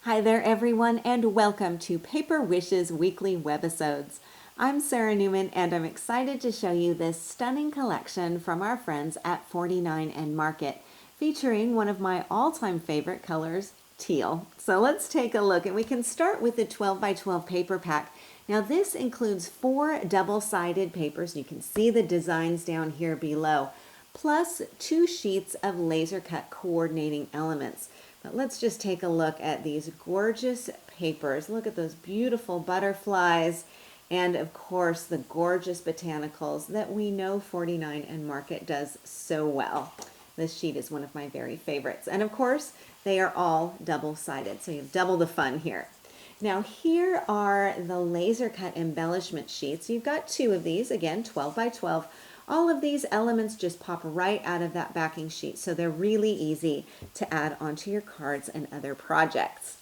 Hi there everyone and welcome to Paper Wishes Weekly Webisodes. I'm Sara Newman and I'm excited to show you this stunning collection from our friends at 49 and Market, featuring one of my all-time favorite colors, teal. So let's take a look, and we can start with the 12 by 12 paper pack. Now this includes 4 double-sided papers. You can see the designs down here below, plus 2 sheets of laser cut coordinating elements. But let's just take a look at these gorgeous papers. Look at those beautiful butterflies and of course the gorgeous botanicals that we know 49 and Market does so well. This sheet is one of my very favorites. And of course they are all double-sided, so you have double the fun here. Now here are the laser cut embellishment sheets. You've got 2 of these, again 12 by 12. All of these elements just pop right out of that backing sheet, so they're really easy to add onto your cards and other projects.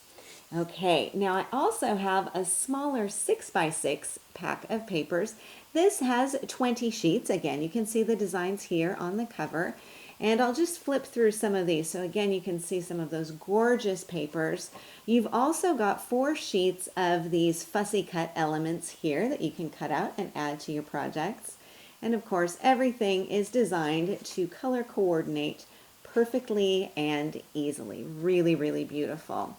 Okay, now I also have a smaller 6 by 6 pack of papers. This has 20 sheets. Again, you can see the designs here on the cover. And I'll just flip through some of these. So again, you can see some of those gorgeous papers. You've also got 4 sheets of these fussy cut elements here that you can cut out and add to your projects. And of course, everything is designed to color coordinate perfectly and easily. Really, really beautiful.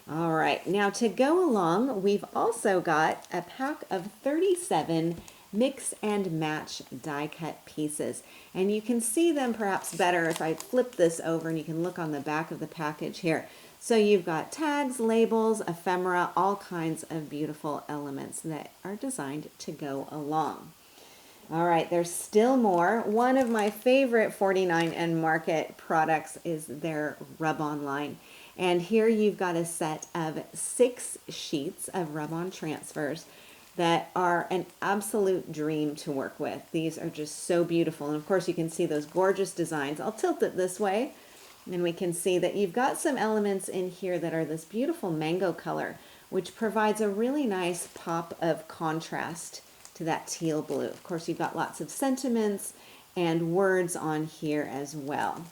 All right, now to go along, we've also got a pack of 37 mix and match die cut pieces. And you can see them perhaps better if I flip this over, and you can look on the back of the package here. So you've got tags, labels, ephemera, all kinds of beautiful elements that are designed to go along. All right, there's still more. One of my favorite 49 and Market products is their rub-on line. And here you've got a set of 6 sheets of rub-on transfers that are an absolute dream to work with. These are just so beautiful. And of course you can see those gorgeous designs. I'll tilt it this way, and we can see that you've got some elements in here that are this beautiful mango color, which provides a really nice pop of contrast to that teal blue. Of course, you've got lots of sentiments and words on here as well.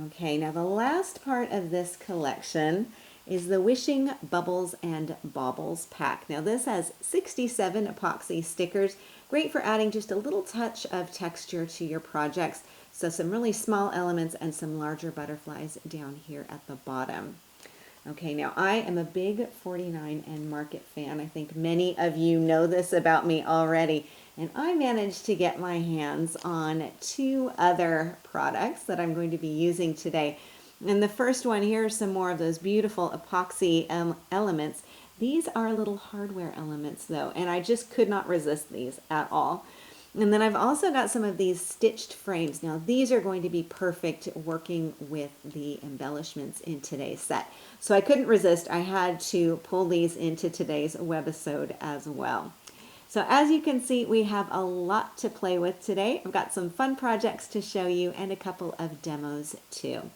Okay, now the last part of this collection is the Wishing Bubbles and Baubles pack. Now this has 67 epoxy stickers, great for adding just a little touch of texture to your projects. So some really small elements and some larger butterflies down here at the bottom. Okay, now I am a big 49 and Market fan. I think many of you know this about me already. And I managed to get my hands on 2 other products that I'm going to be using today. And the first one, here are some more of those beautiful epoxy elements. These are little hardware elements though, and I just could not resist these at all. And then I've also got some of these stitched frames. Now these are going to be perfect working with the embellishments in today's set. So I couldn't resist. I had to pull these into today's webisode as well. So as you can see, we have a lot to play with today. I've got some fun projects to show you and a couple of demos too.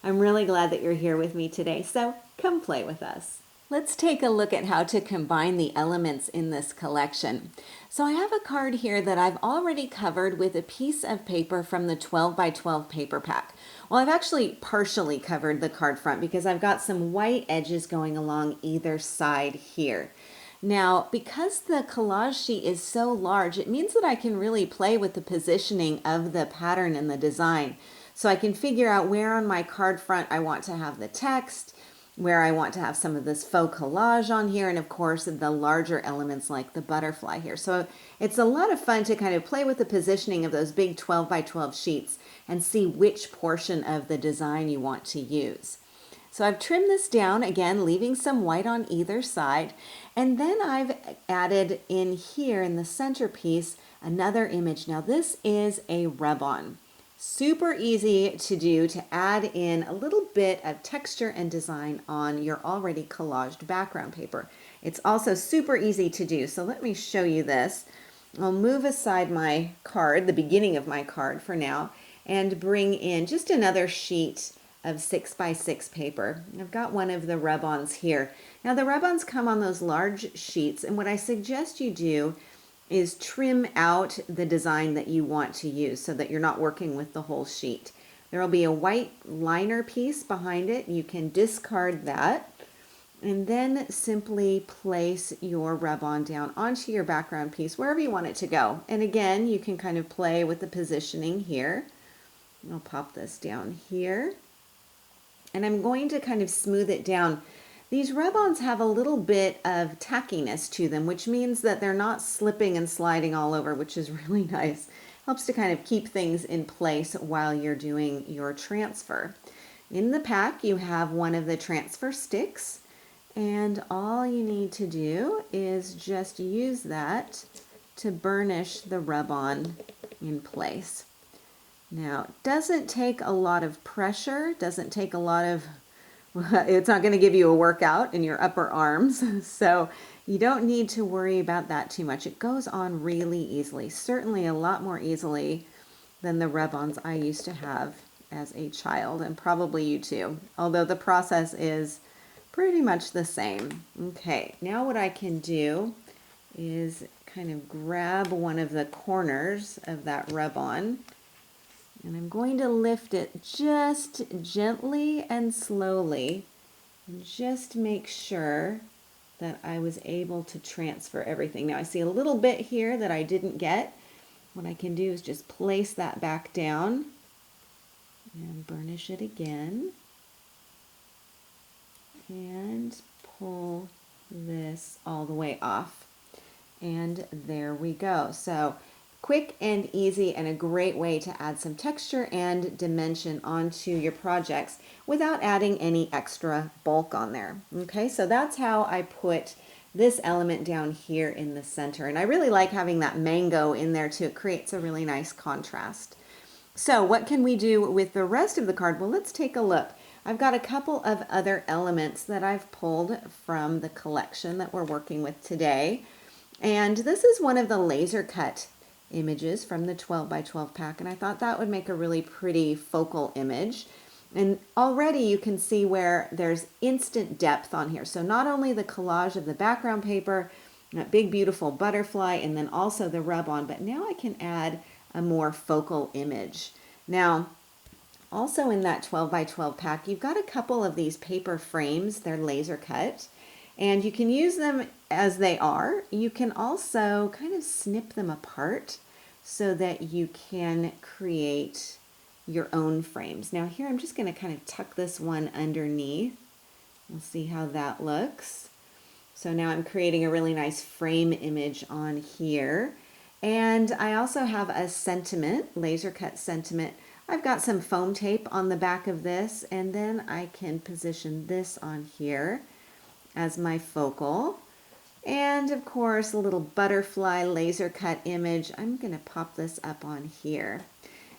I'm really glad that you're here with me today, so come play with us. Let's take a look at how to combine the elements in this collection. So I have a card here that I've already covered with a piece of paper from the 12 by 12 paper pack. Well, I've actually partially covered the card front because I've got some white edges going along either side here. Now, because the collage sheet is so large, it means that I can really play with the positioning of the pattern and the design. So I can figure out where on my card front I want to have the text, where I want to have some of this faux collage on here, and of course the larger elements like the butterfly here. So it's a lot of fun to kind of play with the positioning of those big 12 by 12 sheets and see which portion of the design you want to use. So I've trimmed this down, again, leaving some white on either side. And then I've added in here in the centerpiece another image. Now this is a rub-on. Super easy to do, to add in a little bit of texture and design on your already collaged background paper. It's also super easy to do. So let me show you this. I'll move aside my card, the beginning of my card for now, and bring in just another sheet of 6 by 6 paper. I've got one of the rub-ons here. Now the rub-ons come on those large sheets, and what I suggest you do is trim out the design that you want to use so that you're not working with the whole sheet. There will be a white liner piece behind it. You can discard that. And then simply place your rub-on down onto your background piece, wherever you want it to go. And again, you can kind of play with the positioning here. I'll pop this down here. And I'm going to kind of smooth it down. These rub-ons have a little bit of tackiness to them, which means that they're not slipping and sliding all over, which is really nice. Helps to kind of keep things in place while you're doing your transfer. In the pack, you have one of the transfer sticks, and all you need to do is just use that to burnish the rub-on in place. Now, it doesn't take a lot of pressure, doesn't take a lot of, it's not going to give you a workout in your upper arms, so you don't need to worry about that too much. It goes on really easily, certainly a lot more easily than the rub-ons I used to have as a child, and probably you too, although the process is pretty much the same. Okay, now what I can do is kind of grab one of the corners of that rub-on, and I'm going to lift it just gently and slowly, and just make sure that I was able to transfer everything. Now I see a little bit here that I didn't get. What I can do is just place that back down and burnish it again. And pull this all the way off. And there we go. So quick and easy, and a great way to add some texture and dimension onto your projects without adding any extra bulk on there. Okay, so that's how I put this element down here in the center. And I really like having that mango in there too. It creates a really nice contrast. So what can we do with the rest of the card? Well, let's take a look. I've got a couple of other elements that I've pulled from the collection that we're working with today. And this is one of the laser cut images from the 12 by 12 pack, and I thought that would make a really pretty focal image. And already you can see where there's instant depth on here. So not only the collage of the background paper, that big beautiful butterfly, and then also the rub-on, but now I can add a more focal image. Now, also in that 12 by 12 pack, you've got a couple of these paper frames. They're laser cut, and you can use them as they are. You can also kind of snip them apart so that you can create your own frames. Now here I'm just going to kind of tuck this one underneath. We'll see how that looks. So now I'm creating a really nice frame image on here. And I also have a sentiment, laser cut sentiment. I've got some foam tape on the back of this, and then I can position this on here as my focal. And of course, a little butterfly laser cut image. I'm going to pop this up on here.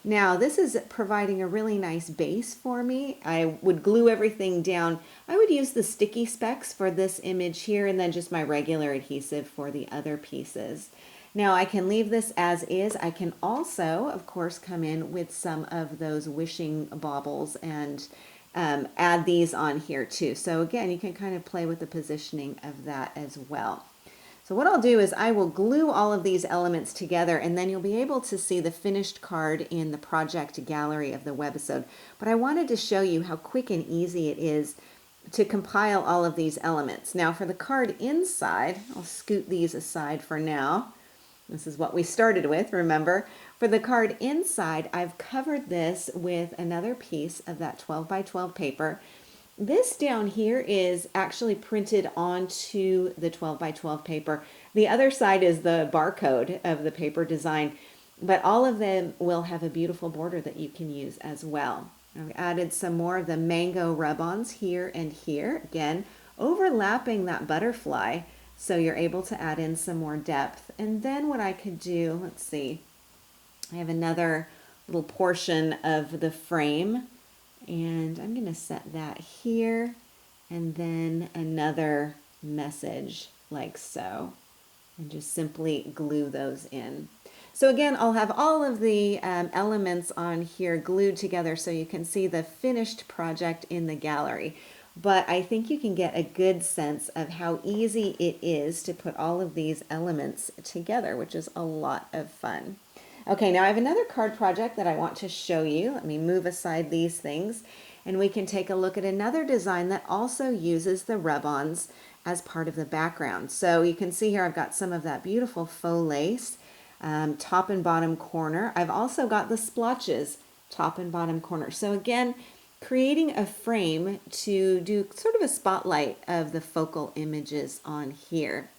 Now this is providing a really nice base for me. I would glue everything down. I would use the sticky specs for this image here, and then just my regular adhesive for the other pieces. Now I can leave this as is. I can also, of course, come in with some of those wishing baubles and add these on here too. So again, you can kind of play with the positioning of that as well. So what I'll do is I will glue all of these elements together, and then you'll be able to see the finished card in the project gallery of the webisode. But I wanted to show you how quick and easy it is to compile all of these elements. Now for the card inside, I'll scoot these aside for now. This is what we started with, remember? For the card inside, I've covered this with another piece of that 12 by 12 paper. This down here is actually printed onto the 12 by 12 paper. The other side is the barcode of the paper design, but all of them will have a beautiful border that you can use as well. I've added some more of the mango rub-ons here and here, again, overlapping that butterfly, so you're able to add in some more depth. And then what I could do, let's see, I have another little portion of the frame, and I'm going to set that here, and then another message like so, and just simply glue those in. So again, I'll have all of the elements on here glued together so you can see the finished project in the gallery. But I think you can get a good sense of how easy it is to put all of these elements together, which is a lot of fun. Okay, now I have another card project that I want to show you. Let me move aside these things. And we can take a look at another design that also uses the rub-ons as part of the background. So you can see here I've got some of that beautiful faux lace, top and bottom corner. I've also got the splotches, top and bottom corner. So again, creating a frame to do sort of a spotlight of the focal images on here.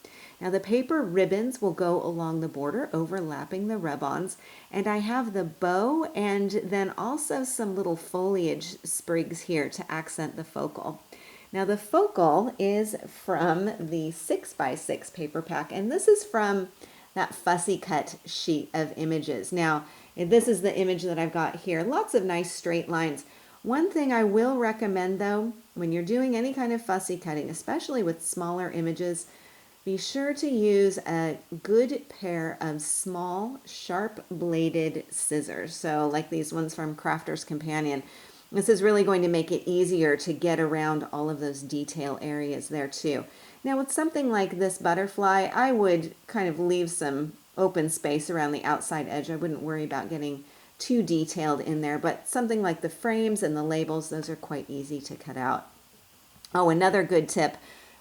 Now the paper ribbons will go along the border, overlapping the rub-ons, and I have the bow and then also some little foliage sprigs here to accent the focal. Now the focal is from the 6x6 paper pack, and this is from that fussy cut sheet of images. Now this is the image that I've got here. Lots of nice straight lines. One thing I will recommend though, when you're doing any kind of fussy cutting, especially with smaller images, be sure to use a good pair of small, sharp-bladed scissors. So like these ones from Crafter's Companion. This is really going to make it easier to get around all of those detail areas there too. Now with something like this butterfly, I would kind of leave some open space around the outside edge. I wouldn't worry about getting too detailed in there, but something like the frames and the labels, those are quite easy to cut out. Oh, another good tip.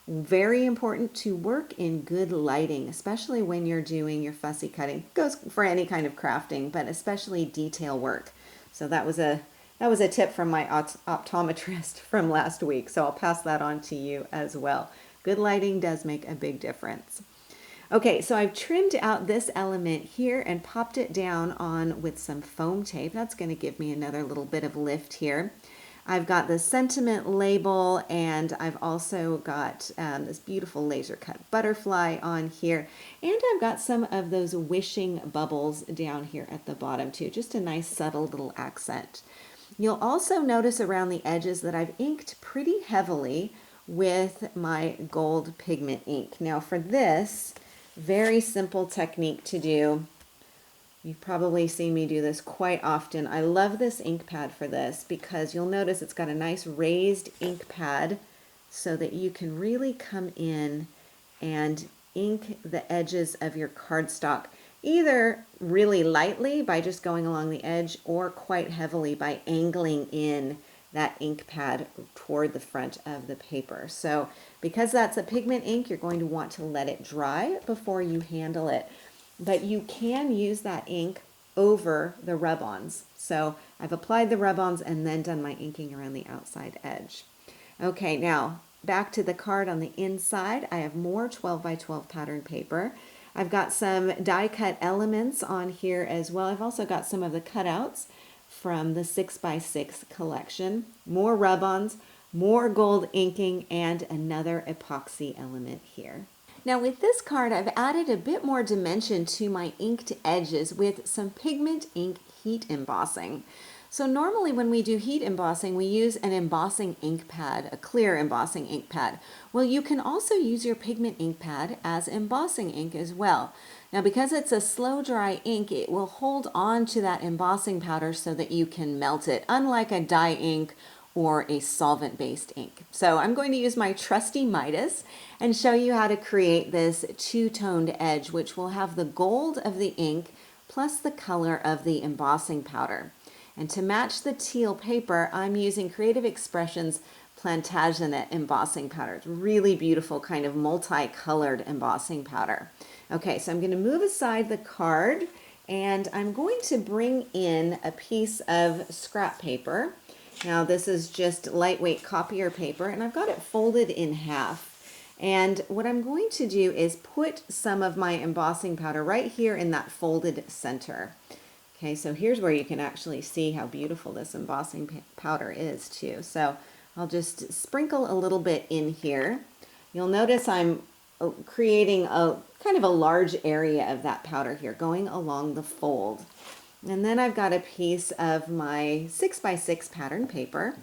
Very important to work in good lighting, especially when you're doing your fussy cutting. Goes for any kind of crafting, but especially detail work. So that was a tip from my optometrist from last week, so I'll pass that on to you as well. Good lighting does make a big difference. Okay, so I've trimmed out this element here and popped it down on with some foam tape. That's going to give me another little bit of lift here. I've got the sentiment label, and I've also got this beautiful laser cut butterfly on here, and I've got some of those wishing bubbles down here at the bottom too, just a nice subtle little accent. You'll also notice around the edges that I've inked pretty heavily with my gold pigment ink. Now for this, very simple technique to do. You've probably seen me do this quite often. I love this ink pad for this because you'll notice it's got a nice raised ink pad so that you can really come in and ink the edges of your cardstock, either really lightly by just going along the edge or quite heavily by angling in that ink pad toward the front of the paper. So because that's a pigment ink, you're going to want to let it dry before you handle it. But you can use that ink over the rub-ons. So I've applied the rub-ons and then done my inking around the outside edge. Okay, now back to the card on the inside. I have more 12x12 pattern paper. I've got some die cut elements on here as well. I've also got some of the cutouts from the 6x6 collection. More rub-ons, more gold inking, and another epoxy element here. Now with this card, I've added a bit more dimension to my inked edges with some pigment ink heat embossing. So normally when we do heat embossing, we use an embossing ink pad, a clear embossing ink pad. Well, you can also use your pigment ink pad as embossing ink as well. Now because it's a slow dry ink, it will hold on to that embossing powder so that you can melt it, unlike a dye ink or a solvent-based ink. So I'm going to use my trusty Midas and show you how to create this two-toned edge, which will have the gold of the ink plus the color of the embossing powder. And to match the teal paper, I'm using Creative Expressions Plantagenet embossing powder. It's really beautiful, kind of multicolored embossing powder. Okay, so I'm going to move aside the card, and I'm going to bring in a piece of scrap paper. Now this is just lightweight copier paper, and I've got it folded in half. And what I'm going to do is put some of my embossing powder right here in that folded center. Okay, so here's where you can actually see how beautiful this embossing powder is too. So I'll just sprinkle a little bit in here. You'll notice I'm creating a kind of a large area of that powder here going along the fold. And then I've got a piece of my 6x6 pattern paper.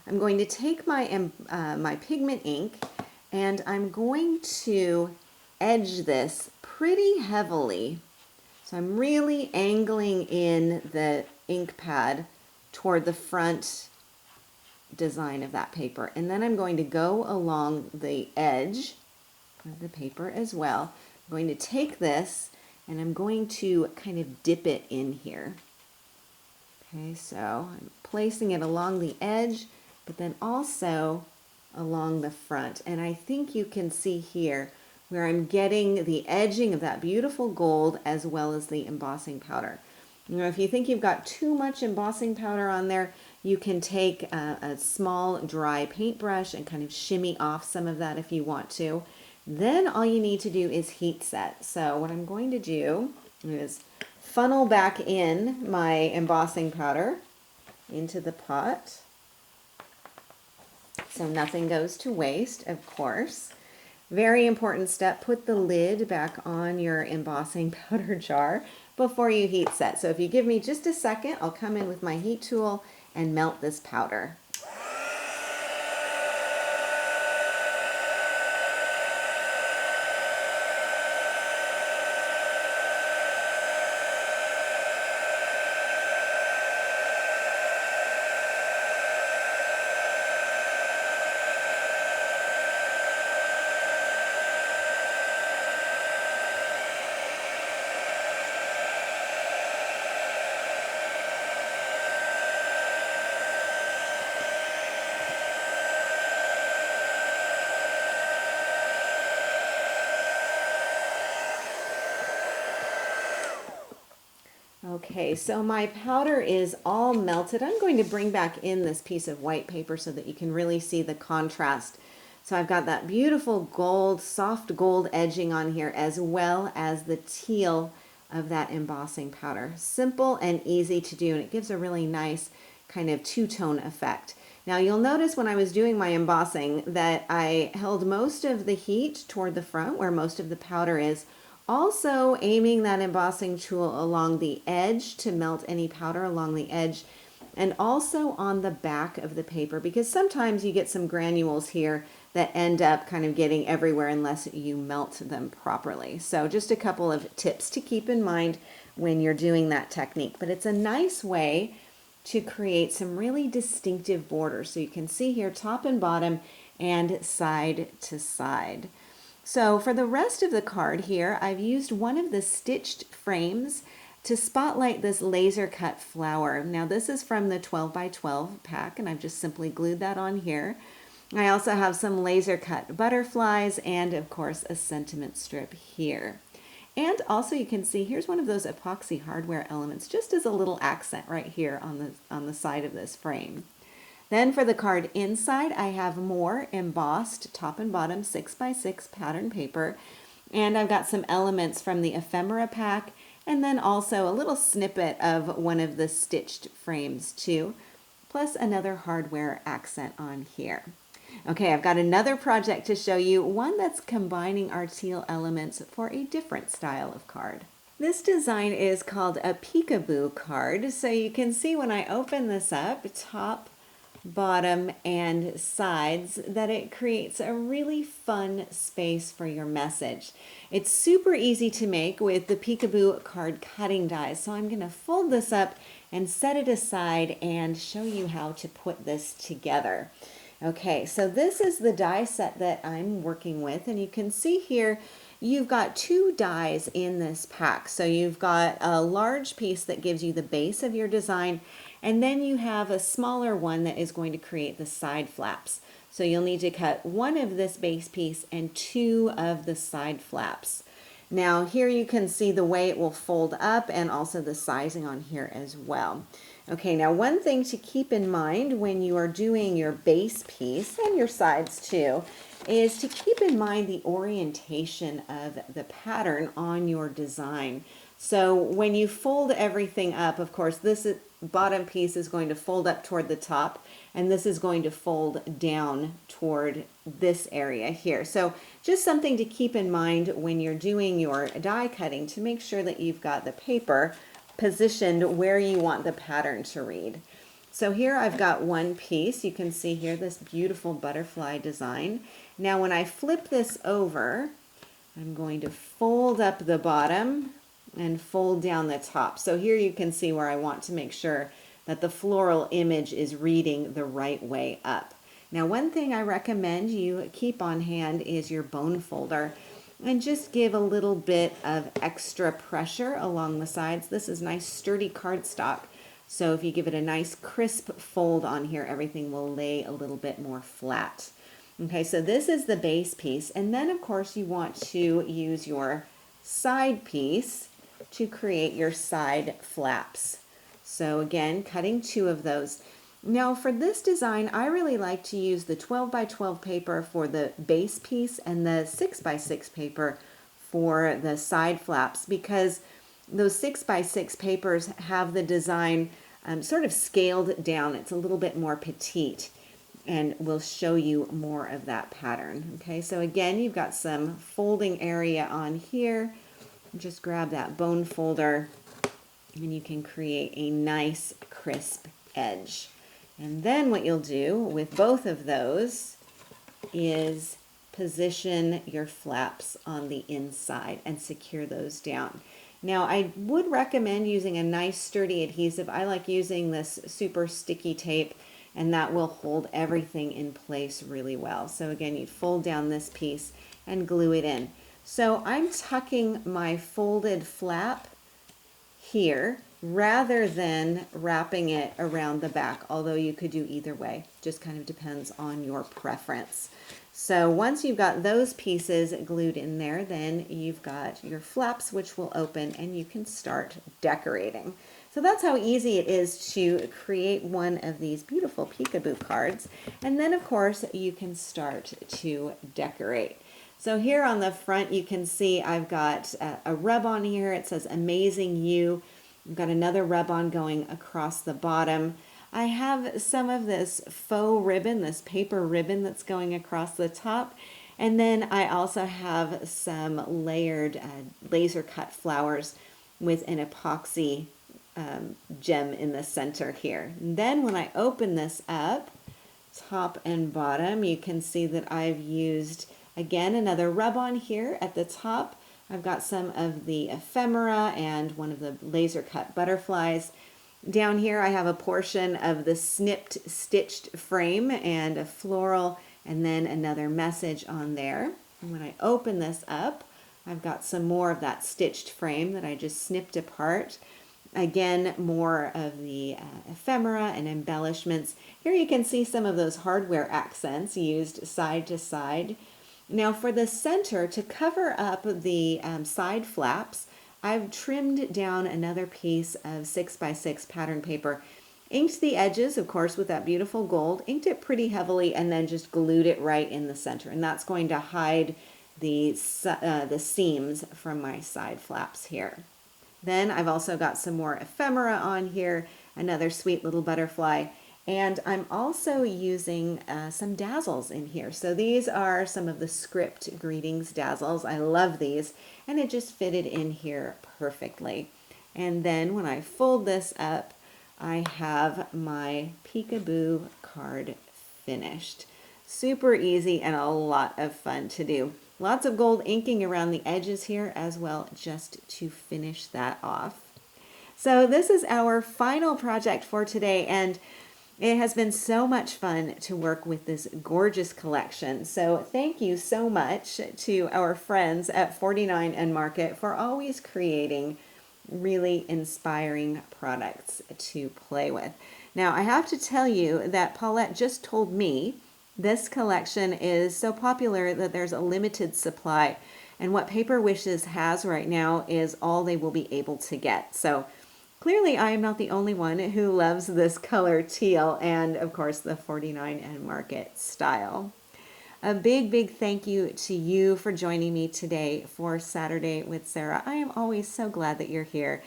I'm going to take my my pigment ink, and I'm going to edge this pretty heavily. So I'm really angling in the ink pad toward the front design of that paper. And then I'm going to go along the edge of the paper as well. I'm going to take this and I'm going to kind of dip it in here. Okay, so I'm placing it along the edge but then also along the front. And I think you can see here where I'm getting the edging of that beautiful gold as well as the embossing powder. You know, if you think you've got too much embossing powder on there, you can take a small dry paintbrush and kind of shimmy off some of that if you want to. Then all you need to do is heat set. So what I'm going to do is funnel back in my embossing powder into the pot, so nothing goes to waste, of course. Very important step, put the lid back on your embossing powder jar before you heat set. So if you give me just a second, I'll come in with my heat tool and melt this powder. Okay, so my powder is all melted. I'm going to bring back in this piece of white paper so that you can really see the contrast. So I've got that beautiful gold, soft gold edging on here, as well as the teal of that embossing powder. Simple and easy to do, and it gives a really nice kind of two-tone effect. Now you'll notice when I was doing my embossing that I held most of the heat toward the front where most of the powder is, also aiming that embossing tool along the edge to melt any powder along the edge, and also on the back of the paper, because sometimes you get some granules here that end up kind of getting everywhere unless you melt them properly. So just a couple of tips to keep in mind when you're doing that technique. But it's a nice way to create some really distinctive borders. So you can see here top and bottom and side to side. So for the rest of the card here, I've used one of the stitched frames to spotlight this laser cut flower. Now this is from the 12 by 12 pack, and I've just simply glued that on here. I also have some laser cut butterflies and of course a sentiment strip here. And also you can see here's one of those epoxy hardware elements just as a little accent right here on the side of this frame. Then for the card inside, I have more embossed top and bottom 6x6 pattern paper, and I've got some elements from the ephemera pack, and then also a little snippet of one of the stitched frames too, plus another hardware accent on here. Okay, I've got another project to show you, one that's combining our teal elements for a different style of card. This design is called a Peekaboo card, so you can see when I open this up, top, bottom, and sides, that it creates a really fun space for your message. It's super easy to make with the Peekaboo card cutting dies, so I'm going to fold this up and set it aside and show you how to put this together. Okay, so this is the die set that I'm working with, and you can see here you've got two dies in this pack. So you've got a large piece that gives you the base of your design, and then you have a smaller one that is going to create the side flaps. So you'll need to cut one of this base piece and two of the side flaps. Now here you can see the way it will fold up and also the sizing on here as well. Okay, now one thing to keep in mind when you are doing your base piece, and your sides too, is to keep in mind the orientation of the pattern on your design. So when you fold everything up, of course, this bottom piece is going to fold up toward the top, and this is going to fold down toward this area here. So just something to keep in mind when you're doing your die cutting, to make sure that you've got the paper positioned where you want the pattern to read. So here I've got one piece. You can see here this beautiful butterfly design. Now when I flip this over, I'm going to fold up the bottom and fold down the top. So here you can see where I want to make sure that the floral image is reading the right way up. Now one thing I recommend you keep on hand is your bone folder, and just give a little bit of extra pressure along the sides. This is nice sturdy cardstock, So if you give it a nice crisp fold on here, everything will lay a little bit more flat. Okay, so this is the base piece. And then of course you want to use your side piece to create your side flaps. So again, cutting 2 of those. Now for this design, I really like to use the 12 by 12 paper for the base piece and the 6 by 6 paper for the side flaps, because those 6 by 6 papers have the design sort of scaled down. It's a little bit more petite, and we'll show you more of that pattern. Okay, so again, you've got some folding area on here. Just grab that bone folder and you can create a nice crisp edge. And then what you'll do with both of those is position your flaps on the inside and secure those down. Now I would recommend using a nice sturdy adhesive. I like using this super sticky tape, and that will hold everything in place really well. So again, you fold down this piece and glue it in. So I'm tucking my folded flap here rather than wrapping it around the back, although you could do either way. Just kind of depends on your preference. So once you've got those pieces glued in there, then you've got your flaps, which will open and you can start decorating. So that's how easy it is to create one of these beautiful Peekaboo cards. And then of course you can start to decorate. So here on the front you can see I've got a rub-on here. It says Amazing You. I've got another rub-on going across the bottom. I have some of this faux ribbon, this paper ribbon that's going across the top. And then I also have some layered laser cut flowers with an epoxy gem in the center here. And then when I open this up, top and bottom, you can see that I've used, again, another rub-on here at the top. I've got some of the ephemera and one of the laser cut butterflies. Down here I have a portion of the snipped stitched frame and a floral, and then another message on there. And when I open this up, I've got some more of that stitched frame that I just snipped apart. Again, more of the ephemera and embellishments. Here you can see some of those hardware accents used side to side. Now for the center, to cover up the side flaps, I've trimmed down another piece of 6 by 6 pattern paper. Inked the edges, of course, with that beautiful gold. Inked it pretty heavily and then just glued it right in the center. And that's going to hide the seams from my side flaps here. Then I've also got some more ephemera on here, another sweet little butterfly, and I'm also using some dazzles in here. So these are some of the script greetings dazzles. I love these, and it just fitted in here perfectly. And then when I fold this up, I have my Peekaboo card finished. Super easy and a lot of fun to do. Lots of gold inking around the edges here as well, just to finish that off. So this is our final project for today, and it has been so much fun to work with this gorgeous collection. So thank you so much to our friends at 49 and Market for always creating really inspiring products to play with. Now I have to tell you that Paulette just told me this collection is so popular that there's a limited supply, and what Paper Wishes has right now is all they will be able to get. So clearly I am not the only one who loves this color teal and of course the 49 and Market style. A big thank you to you for joining me today for Saturday with Sara. I am always so glad that you're here,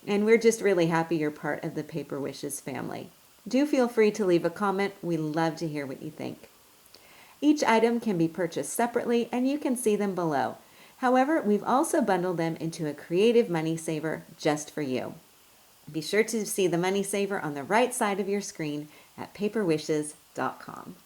and we're just really happy you're part of the Paper Wishes family. Do feel free to leave a comment. We love to hear what you think. Each item can be purchased separately and you can see them below. However, we've also bundled them into a creative money saver just for you. Be sure to see the money saver on the right side of your screen at paperwishes.com.